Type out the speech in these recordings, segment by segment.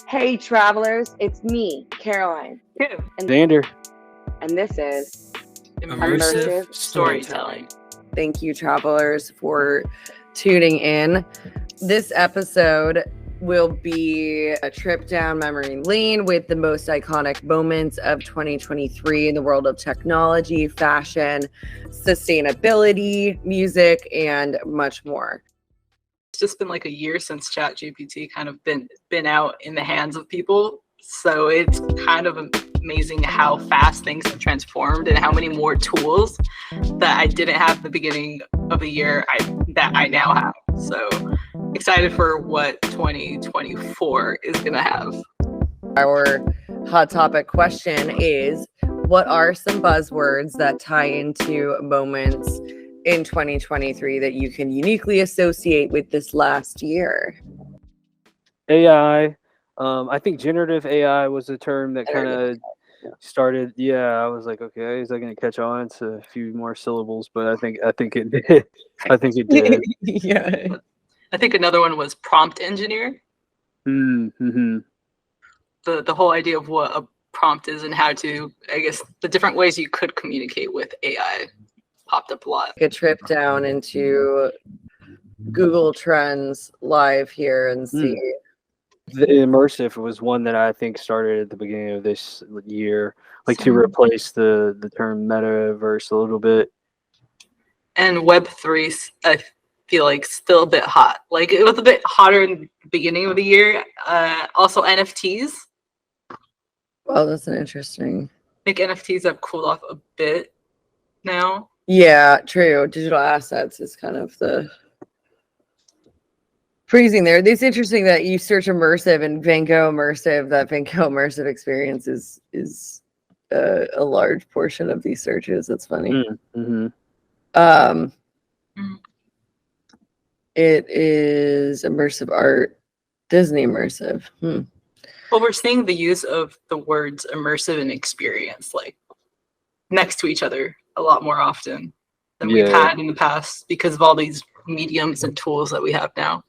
Hey travelers, it's me, Caroline. And, Xander. and this is Immersive Storytelling. Thank you, travelers, for tuning in. This episode will be a trip down memory lane with the most iconic moments of 2023 in the world of technology, fashion, sustainability, music, and much more. It's just been like a year since ChatGPT kind of been out in the hands of people. So it's kind of amazing how fast things have transformed and how many more tools that I didn't have at the beginning of the year that I now have. So excited for what 2024 is going to have. Our hot topic question is, what are some buzzwords that tie into moments in 2023 that you can uniquely associate with this last year? AI. I think generative AI was a term that kind of started. Yeah, I was like, okay, is that going to catch on? It's a few more syllables, but I think it did. I think it did. Yeah. I think another one was prompt engineer. Mm-hmm. The whole idea of what a prompt is and how to, I guess, the different ways you could communicate with AI popped up a lot. A trip down into Google Trends live here and see. The immersive was one that I think started at the beginning of this year, like to replace the term metaverse a little bit. And Web3, I feel like still a bit hot. Like it was a bit hotter in the beginning of the year. Also NFTs. Well, that's an interesting. I think NFTs have cooled off a bit now. Yeah, true. Digital assets is kind of the freezing there. It's interesting that you search immersive and Van Gogh immersive. That Van Gogh immersive experience is a large portion of these searches. That's funny. Mm-hmm. It is immersive art, Disney immersive. Well, we're seeing the use of the words immersive and experience like next to each other a lot more often than we've had in the past because of all these mediums and tools that we have now.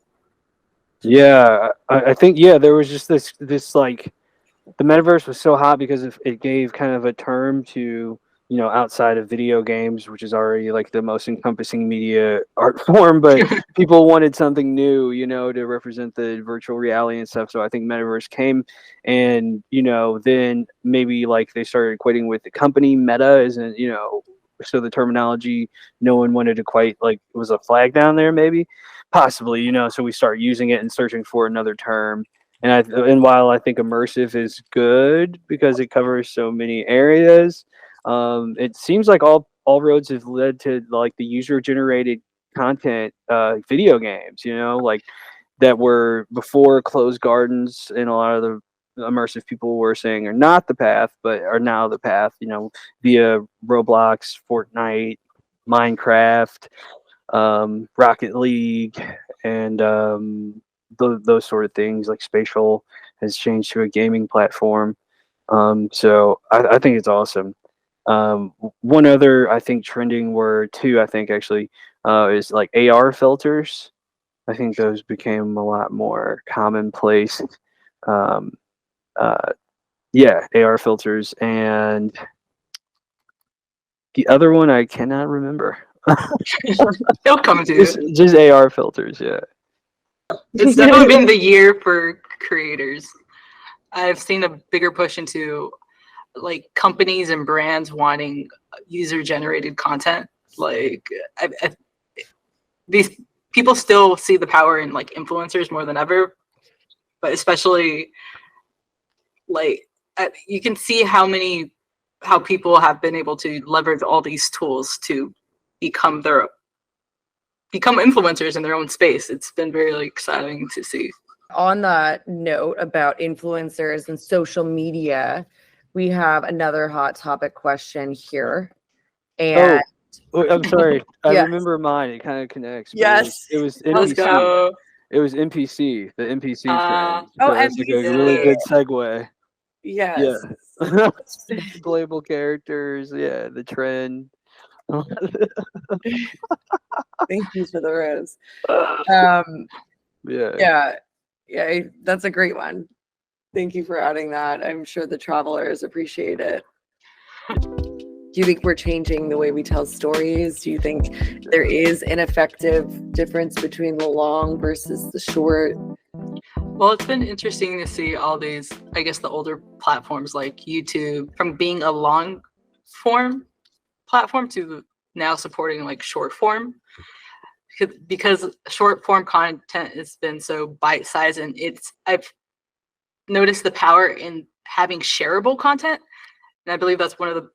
Yeah, I think there was just this like the metaverse was so hot because it gave kind of a term to, outside of video games, which is already like the most encompassing media art form, but people wanted something new, to represent the virtual reality and stuff. So I think metaverse came, and then maybe like they started equating with the company Meta isn't, so the terminology no one wanted to quite like it was a flag down there maybe, possibly, so we start using it and searching for another term. And while I think immersive is good because it covers so many areas, it seems like all roads have led to like the user generated content video games, like that were before closed gardens, and a lot of the immersive people were saying are not the path but are now the path, via Roblox, Fortnite, Minecraft, Rocket League, and those sort of things. Like Spatial has changed to a gaming platform. So I think it's awesome. One other I think trending word too, I think actually, is like AR filters. I think those became a lot more commonplace. AR filters, and the other one I cannot remember. It'll come to you. Just AR filters, yeah. It's definitely been the year for creators. I've seen a bigger push into like companies and brands wanting user-generated content. Like these people still see the power in like influencers more than ever, but especially like you can see how people have been able to leverage all these tools to become influencers in their own space. It's been very exciting to see. On that note about influencers and social media, we have another hot topic question here. And I'm sorry. I Yes. remember mine. It kind of connects. Yes. It was Let's NPC. go. It was NPC, the NPC trend. Oh, So that's like a really NPC. good segue. Yes. Yeah. Playable characters. Yeah, the trend. Thank you for the rose. Yeah. Yeah, that's a great one. Thank you for adding that. I'm sure the travelers appreciate it. Do you think we're changing the way we tell stories? Do you think there is an effective difference between the long versus the short? Well, it's been interesting to see all these, I guess, the older platforms like YouTube from being a long form platform to now supporting like short form, because short form content has been so bite sized, and I've noticed the power in having shareable content, and I believe that's one of the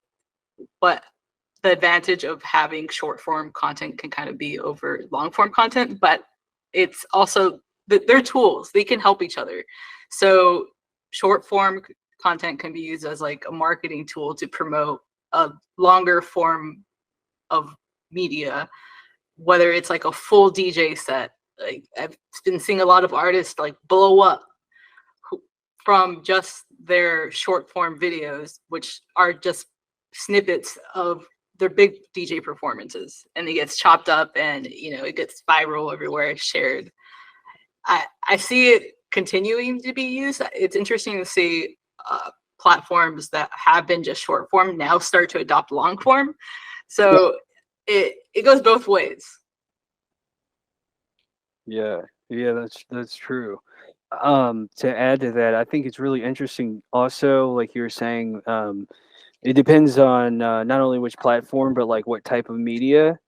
advantage of having short form content can kind of be over long form content, but it's also they're tools, they can help each other. So short form content can be used as like a marketing tool to promote a longer form of media, whether it's like a full DJ set. Like I've been seeing a lot of artists like blow up from just their short form videos, which are just snippets of their big DJ performances, and it gets chopped up and it gets viral everywhere, shared. I see it continuing to be used. It's interesting to see platforms that have been just short form now start to adopt long form. So it goes both ways. Yeah, that's true. To add to that, I think it's really interesting also, like you were saying, it depends on not only which platform, but like what type of media.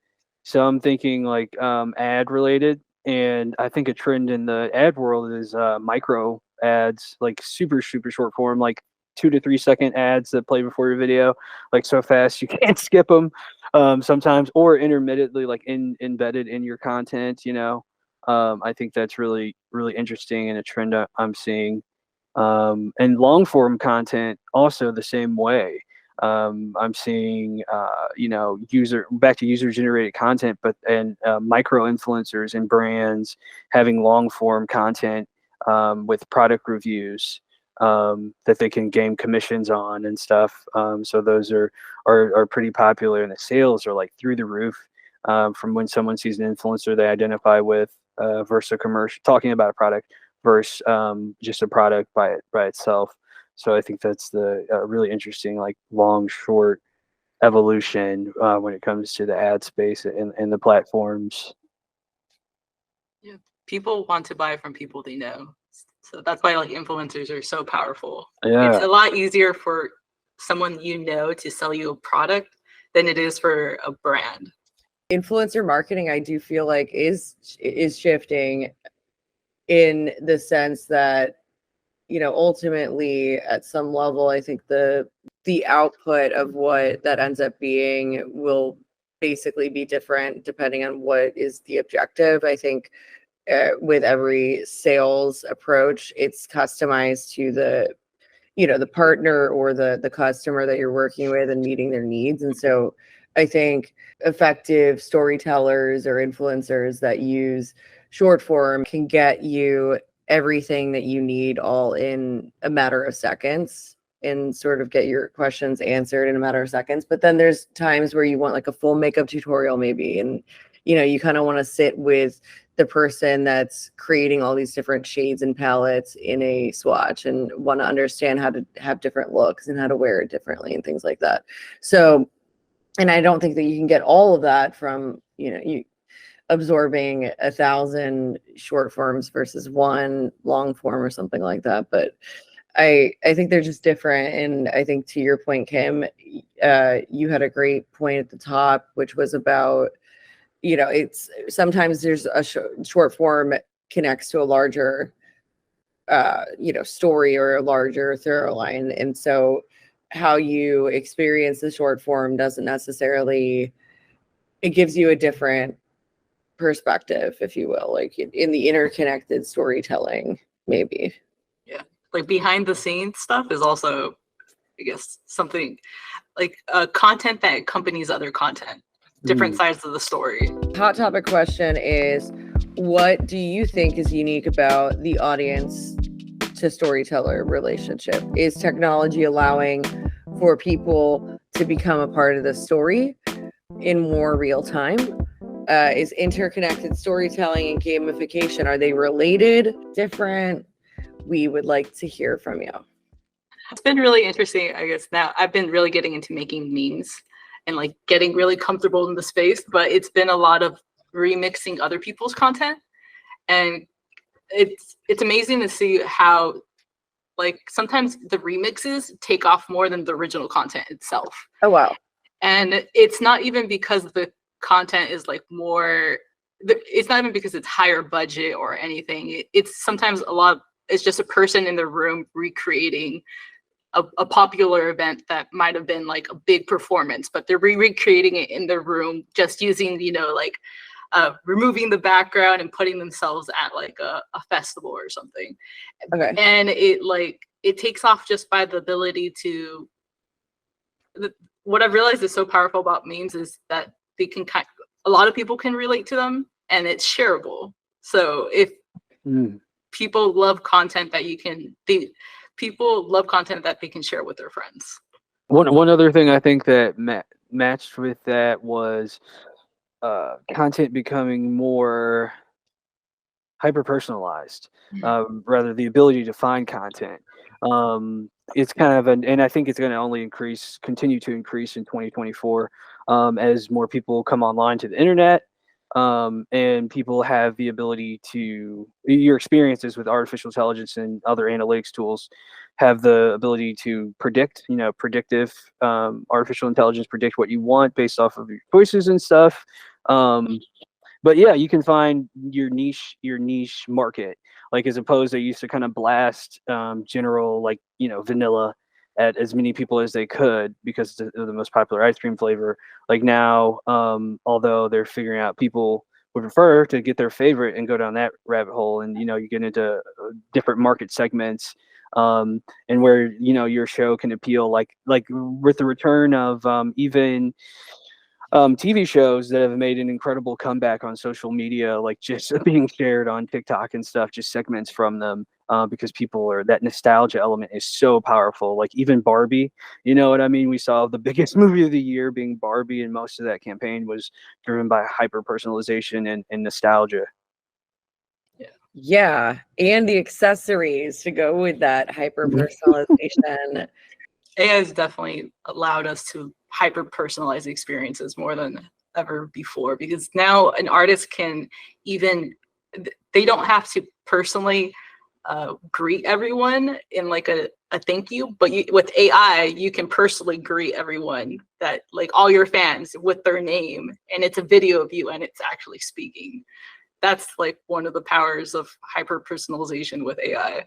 So I'm thinking like ad related, and I think a trend in the ad world is micro ads, like super short form, like 2 to 3 second ads that play before your video, like so fast you can't skip them sometimes, or intermittently like embedded in your content. I think that's really interesting and a trend I'm seeing. And long form content also the same way. I'm seeing, user generated content, but micro influencers and brands having long form content with product reviews that they can gain commissions on and stuff. So those are pretty popular, and the sales are like through the roof from when someone sees an influencer they identify with versus a commercial talking about a product versus just a product by itself. So I think that's the really interesting, like long, short evolution when it comes to the ad space and the platforms. Yeah, people want to buy from people they know. So that's why like influencers are so powerful. Yeah. It's a lot easier for someone to sell you a product than it is for a brand. Influencer marketing, I do feel like is shifting in the sense that ultimately at some level, I think the output of what that ends up being will basically be different depending on what is the objective. I think with every sales approach, it's customized to the partner or the customer that you're working with and meeting their needs. And so I think effective storytellers or influencers that use short form can get you everything that you need all in a matter of seconds and sort of get your questions answered in a matter of seconds. But then there's times where you want like a full makeup tutorial maybe, and you kind of want to sit with the person that's creating all these different shades and palettes in a swatch and want to understand how to have different looks and how to wear it differently and things like that. So, and I don't think that you can get all of that from, you absorbing 1,000 short forms versus one long form or something like that. But I think they're just different. And I think to your point, Kim, you had a great point at the top, which was about, it's sometimes there's a short form connects to a larger, story or a larger thorough line. And so how you experience the short form doesn't necessarily, it gives you a different perspective, if you will, like in the interconnected storytelling, maybe. Yeah, like behind the scenes stuff is also, I guess, something like content that accompanies other content, different sides of the story. Hot topic question is, what do you think is unique about the audience to storyteller relationship? Is technology allowing for people to become a part of the story in more real time? Is interconnected storytelling and gamification, are they related, different? we would like to hear from you. It's been really interesting. I guess now I've been really getting into making memes and like getting really comfortable in the space, but it's been a lot of remixing other people's content. And it's amazing to see how like sometimes the remixes take off more than the original content itself. Oh, wow. And it's not even because the content is like more, it's not even because it's higher budget or anything. It's sometimes it's just a person in the room recreating a popular event that might have been like a big performance, but they're recreating it in their room just using, like removing the background and putting themselves at like a festival or something. Okay. And it takes off just by the ability to, what I've realized is so powerful about memes is that they can a lot of people can relate to them and it's shareable. So if people love content that people love content that they can share with their friends. One other thing I think that matched with that was content becoming more hyper personalized, rather the ability to find content. It's kind of and I think it's going to only continue to increase in 2024 as more people come online to the internet. And people have the ability to, your experiences with artificial intelligence and other analytics tools have the ability to predict, predictive artificial intelligence predict what you want based off of your choices and stuff. But yeah, you can find your niche market, like as opposed they used to kind of blast general, like, vanilla at as many people as they could because it's the most popular ice cream flavor. Like now, although they're figuring out people would prefer to get their favorite and go down that rabbit hole, and you get into different market segments, and where your show can appeal, like with the return of even TV shows that have made an incredible comeback on social media, like just being shared on TikTok and stuff, just segments from them, because that nostalgia element is so powerful. Like even Barbie, you know what I mean? We saw the biggest movie of the year being Barbie, and most of that campaign was driven by hyper personalization and nostalgia. Yeah, and the accessories to go with that hyper personalization. AI has definitely allowed us to hyper personalize experiences more than ever before, because now an artist can they don't have to personally greet everyone in like a thank you, but with AI you can personally greet everyone, that like all your fans, with their name, and it's a video of you and it's actually speaking. That's like one of the powers of hyper personalization with AI.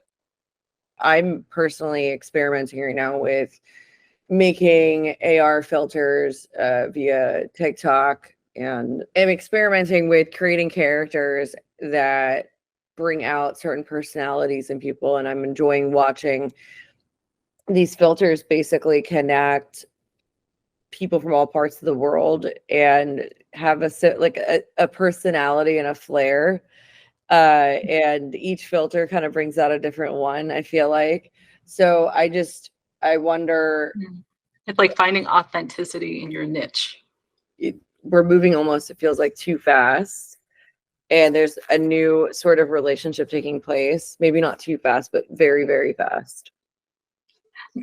I'm personally experimenting right now with making AR filters via TikTok, and I'm experimenting with creating characters that bring out certain personalities in people, and I'm enjoying watching these filters basically connect people from all parts of the world and have a personality and a flair. And each filter kind of brings out a different one, I feel like. So I wonder. It's like finding authenticity in your niche. We're moving almost, it feels like, too fast. And there's a new sort of relationship taking place. Maybe not too fast, but very, very fast.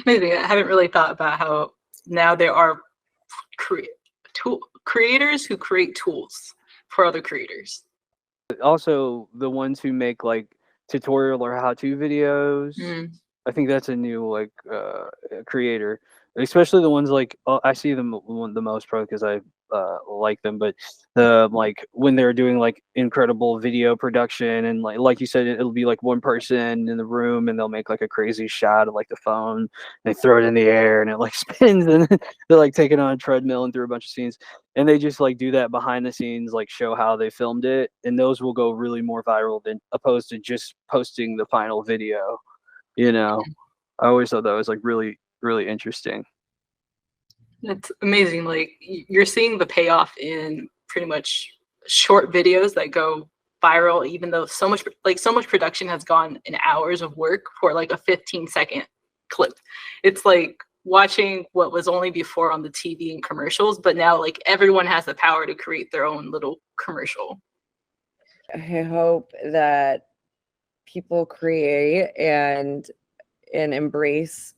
Maybe I haven't really thought about how now there are creators who create tools for other creators. Also, the ones who make like tutorial or how-to videos. I think that's a new creator, especially the ones like I see them the most probably because I like them, but the like when they're doing like incredible video production, and like you said, it'll be like one person in the room and they'll make like a crazy shot of like the phone, and they throw it in the air and it like spins, and they're like taking on a treadmill and through a bunch of scenes, and they just like do that behind the scenes, like show how they filmed it, and those will go really more viral than opposed to just posting the final video. I always thought that was like really, really interesting. It's amazing. Like you're seeing the payoff in pretty much short videos that go viral, even though so much production has gone in hours of work for like a 15-second clip. It's like watching what was only before on the TV and commercials, but now like everyone has the power to create their own little commercial. I hope that people create and embrace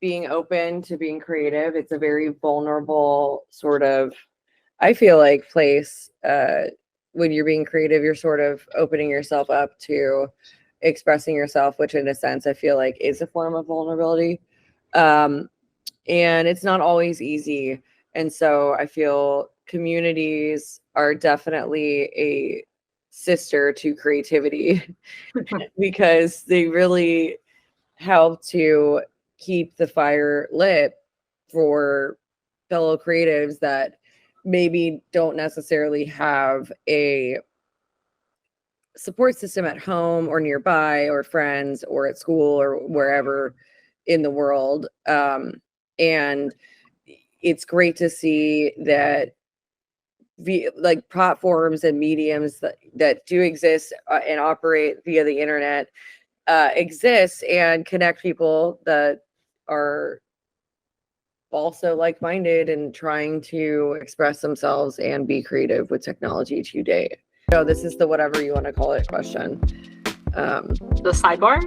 being open to being creative. It's a very vulnerable sort of, I feel like, place. When you're being creative, you're sort of opening yourself up to expressing yourself, which in a sense I feel like is a form of vulnerability. And it's not always easy. And so I feel communities are definitely a sister to creativity because they really help to keep the fire lit for fellow creatives that maybe don't necessarily have a support system at home or nearby or friends or at school or wherever in the world. And it's great to see that like platforms and mediums that do exist and operate via the internet exist and connect people that are also like-minded and trying to express themselves and be creative with technology today. So this is the whatever you want to call it question. The sidebar?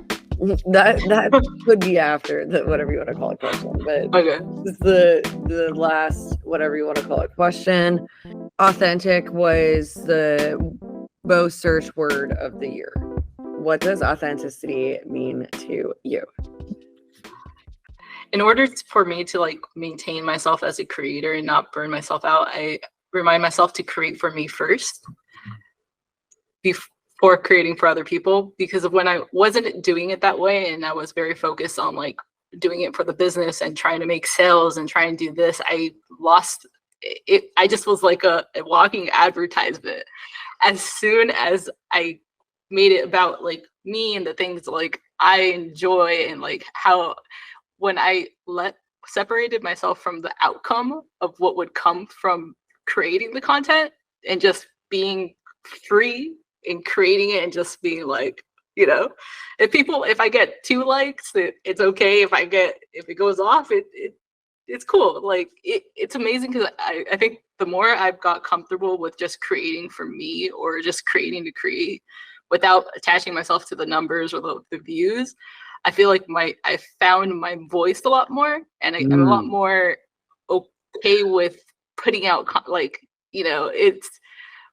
That could be after the whatever you want to call it question, but Okay. this is the last whatever you want to call it question. Authentic was the most searched word of the year. What does authenticity mean to you? In order for me to like maintain myself as a creator and not burn myself out, I remind myself to create for me first before creating for other people. Because of when I wasn't doing it that way and I was very focused on like doing it for the business and trying to make sales and trying to do this, I lost it. I just was like a walking advertisement. As soon as I made it about like me and the things like I enjoy and like how when I separated myself from the outcome of what would come from creating the content and just being free in creating it and just being like, you know, if I get 2 likes, it's okay. If it goes off, it's cool. Like it's amazing because I think the more I've got comfortable with just creating for me or just creating to create without attaching myself to the numbers or the views, I feel like I found my voice a lot more, and I'm a lot more okay with putting out like, you know, it's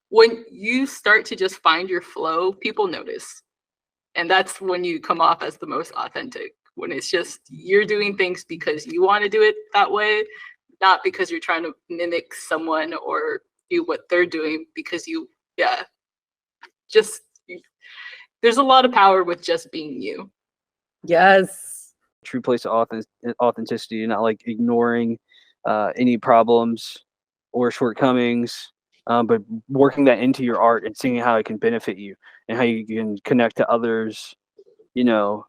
when you start to just find your flow, people notice. And that's when you come off as the most authentic, when it's just you're doing things because you want to do it that way, not because you're trying to mimic someone or do what they're doing because there's a lot of power with just being you. Yes. True place of authenticity, not like ignoring any problems or shortcomings, but working that into your art and seeing how it can benefit you and how you can connect to others, you know,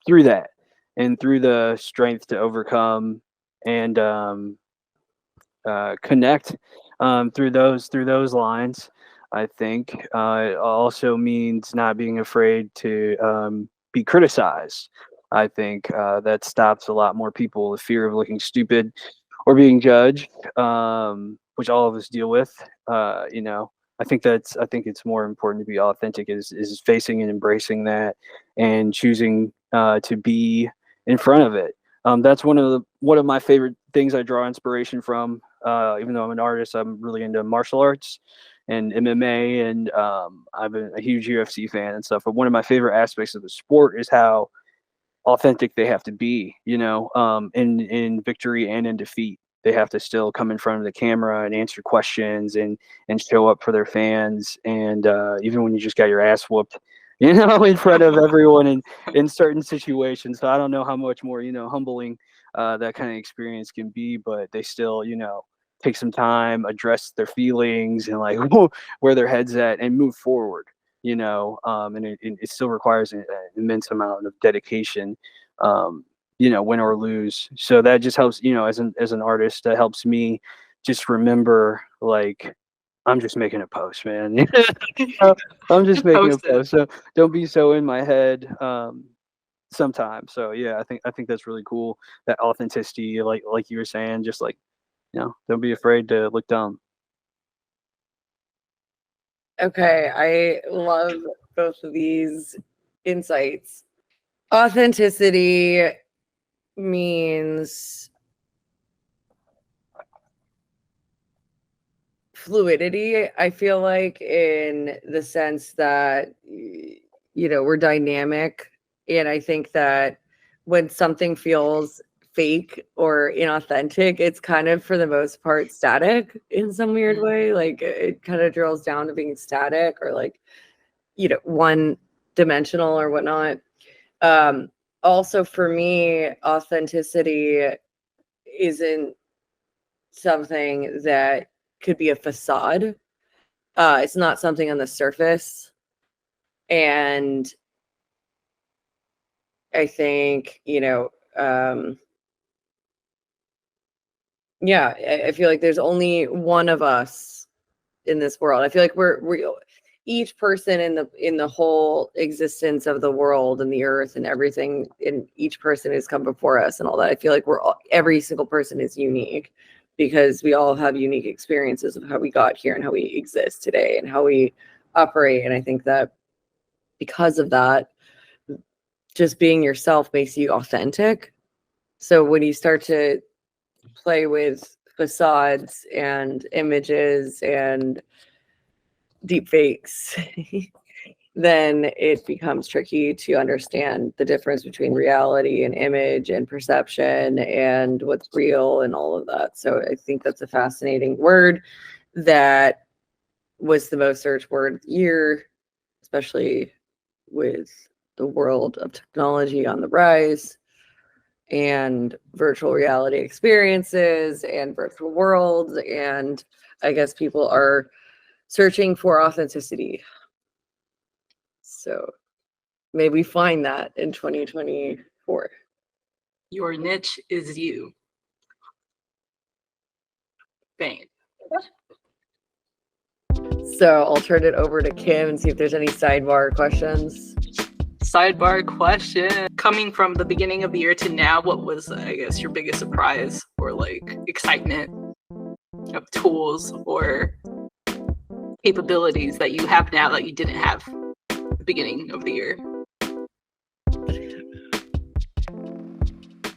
through that and through the strength to overcome and connect through those lines. I think it also means not being afraid to be criticized. I think that stops a lot more people, the fear of looking stupid or being judged, which all of us deal with. You know, I think it's more important to be authentic is facing and embracing that and choosing to be in front of it. That's one of my favorite things I draw inspiration from. Even though I'm an artist, I'm really into martial arts and MMA, and I've been a huge UFC fan and stuff. But one of my favorite aspects of the sport is how authentic they have to be. You know, in victory and in defeat, they have to still come in front of the camera and answer questions and show up for their fans. And even when you just got your ass whooped, you know, in front of everyone in certain situations. So I don't know how much more, you know, humbling that kind of experience can be, but they still, you know, take some time, address their feelings and like where their head's at and move forward, you know, and it still requires an immense amount of dedication, you know, win or lose. So that just helps, you know, as an artist, that helps me just remember, like, I'm just making a post, man. I'm just making a post. So don't be so in my head sometimes. So yeah, I think that's really cool. That authenticity, like you were saying, just like, you know, don't be afraid to look dumb. Okay, I love both of these insights. Authenticity means fluidity, I feel like, in the sense that, we're dynamic. And I think that when something feels fake or inauthentic, it's kind of, for the most part, static in some weird way. Like, it kind of drills down to being static, or like, one dimensional or whatnot. Also, for me, authenticity isn't something that could be a facade. It's not something on the surface. And I think, yeah, I feel like there's only one of us in this world. I feel like we each person in the whole existence of the world and the earth and everything, and each person has come before us and all that. I feel like every single person is unique, because we all have unique experiences of how we got here and how we exist today and how we operate. And I think that because of that, just being yourself makes you authentic. So when you start to play with facades and images and deep fakes, then it becomes tricky to understand the difference between reality and image and perception and what's real and all of that. So I think that's a fascinating word that was the most searched word of the year, especially with the world of technology on the rise and virtual reality experiences and virtual worlds. And I guess people are searching for authenticity. So maybe we find that in 2024. Your niche is you. Bang. So I'll turn it over to Kim and see if there's any sidebar questions. Sidebar question. Coming from the beginning of the year to now, what was, I guess, your biggest surprise or like excitement of tools or capabilities that you have now that you didn't have at the beginning of the year?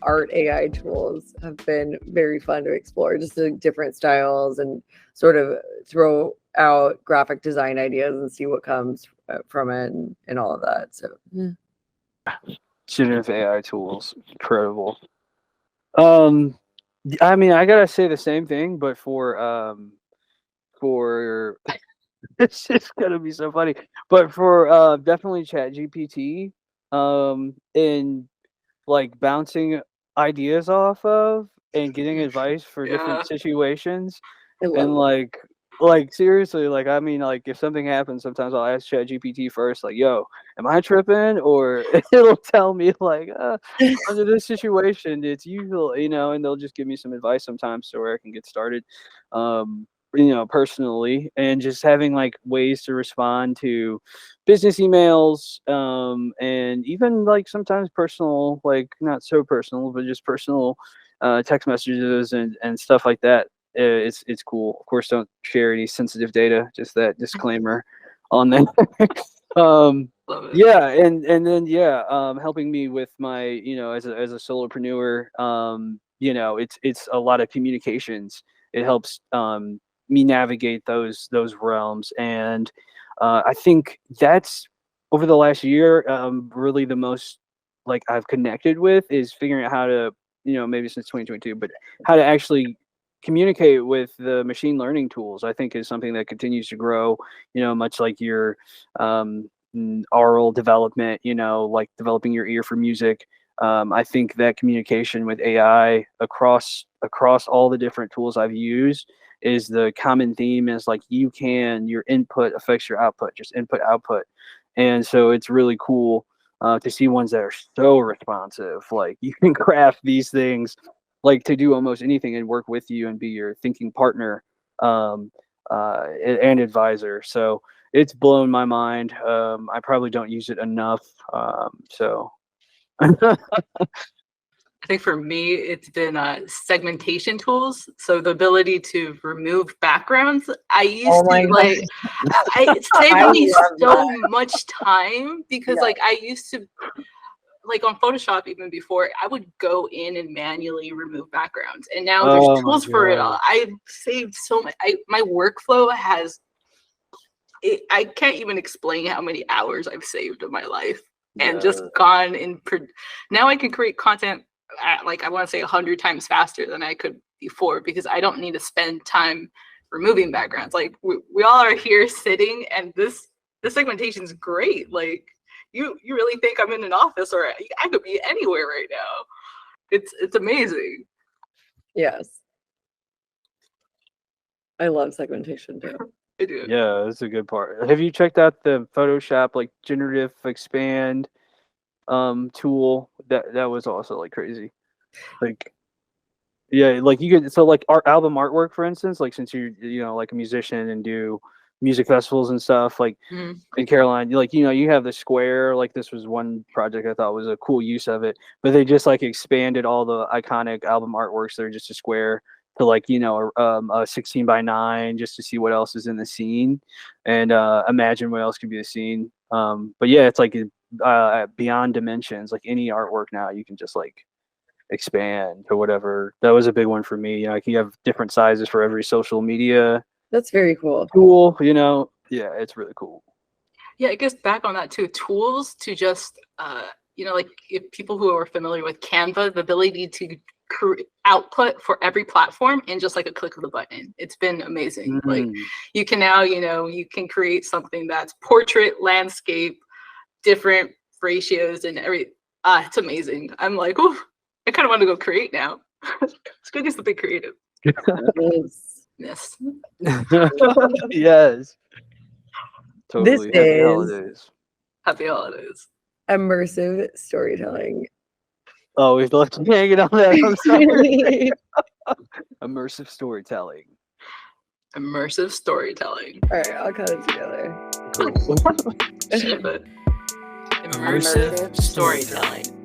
Art AI tools have been very fun to explore, just the different styles, and sort of throw out graphic design ideas and see what comes from it, and all of that. So yeah. Generative AI tools, incredible. I mean, I gotta say the same thing, but for it's just gonna be so funny. But for definitely ChatGPT, and like bouncing ideas off of and getting advice for different situations, I love and it. like seriously, like I mean, like if something happens, sometimes I'll ask ChatGPT first, like, "Yo, am I tripping?" Or it'll tell me like, "Under this situation, it's usual," and they'll just give me some advice sometimes so where I can get started. Personally, and just having like ways to respond to business emails, and even like sometimes personal, like not so personal, but just personal text messages and stuff like that. It's cool. Of course, don't share any sensitive data. Just that disclaimer on that. Love it. Yeah, and then helping me with my as a solopreneur. It's a lot of communications. It helps me navigate those realms, and I think that's over the last year really the most like I've connected with is figuring out how to maybe since 2022, but how to actually communicate with the machine learning tools. I think is something that continues to grow, much like your aural development, like developing your ear for music. I think that communication with AI across all the different tools I've used is the common theme is like your input affects your output, just input output. And so it's really cool to see ones that are so responsive. Like you can craft these things like to do almost anything and work with you and be your thinking partner and advisor. So it's blown my mind. I probably don't use it enough. So I think for me, it's been segmentation tools. So the ability to remove backgrounds. I used to like, it saved me so much time because like I used to, like on Photoshop, even before, I would go in and manually remove backgrounds. And now there's tools for it all. I've saved so much. My workflow has, I can't even explain how many hours I've saved of my life and just gone in. Now I can create content at, like, I want to say 100 times faster than I could before because I don't need to spend time removing backgrounds. Like we all are here sitting, and this segmentation is great. Like you really think I'm in an office, or I could be anywhere right now. It's amazing. Yes, I love segmentation too. I do. Yeah, that's a good part. Have you checked out the Photoshop like generative expand tool? That was also like crazy. Like yeah, like you could, so like album artwork, for instance, like since you're like a musician and do music festivals and stuff, like in Caroline, you have the square. Like this was one project I thought was a cool use of it, but they just like expanded all the iconic album artworks that are just a square to like a 16 by 9 just to see what else is in the scene and imagine what else could be the scene. But yeah, it's like beyond dimensions. Like any artwork now, you can just like expand to whatever. That was a big one for me. Like you have different sizes for every social media. That's very cool. Yeah, it's really cool. Yeah, it gets back on that too. Tools to just like if people who are familiar with Canva, the ability to output for every platform in just like a click of the button. It's been amazing. Like you can now, you can create something that's portrait, landscape, different ratios and every it's amazing. I'm like, oh, I kind of want to go create now. It's good to do something creative. Yes. Yes. Totally. This Happy is holidays. Happy holidays. Immersive storytelling. Oh, we've left you hanging on that. I'm sorry. Immersive storytelling. Immersive storytelling. All right, I'll cut it together. Immersive storytelling.